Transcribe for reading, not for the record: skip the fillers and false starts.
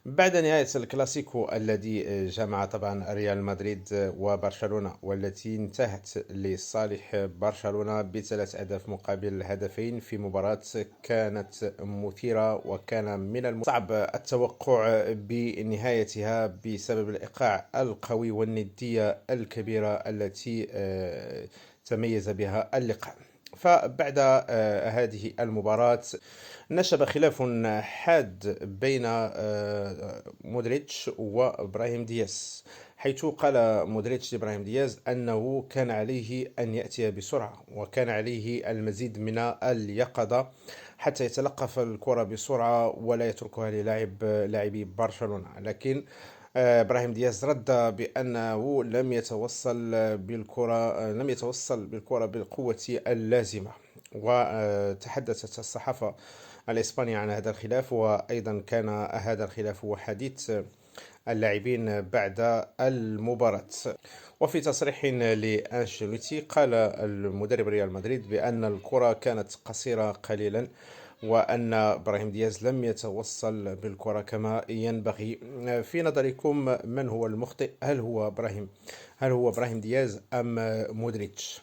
بعد نهاية الكلاسيكو الذي جمع طبعا ريال مدريد وبرشلونة، والتي انتهت لصالح برشلونة بثلاث أهداف مقابل هدفين في مباراة كانت مثيرة، وكان من الصعب التوقع بنهايتها بسبب الإيقاع القوي والندية الكبيرة التي تميز بها اللقاء. فبعد هذه المباراة نشب خلاف حاد بين مودريتش وإبراهيم دياز، حيث قال مودريتش لإبراهيم دياز أنه كان عليه أن يأتي بسرعة، وكان عليه المزيد من اليقظة حتى يتلقف الكرة بسرعة ولا يتركها لاعبي برشلونة. لكن إبراهيم دياز رد بأنه لم يتوصل بالكرة بالقوة اللازمة. وتحدثت الصحافة الإسبانية عن هذا الخلاف، وأيضا كان هذا الخلاف هو حديث اللاعبين بعد المباراة. وفي تصريح لأنشيلوتي قال المدرب ريال مدريد بأن الكرة كانت قصيرة قليلا، وأن إبراهيم دياز لم يتوصل بالكرة كما ينبغي. في نظركم من هو المخطئ؟ هل هو إبراهيم دياز أم مودريتش؟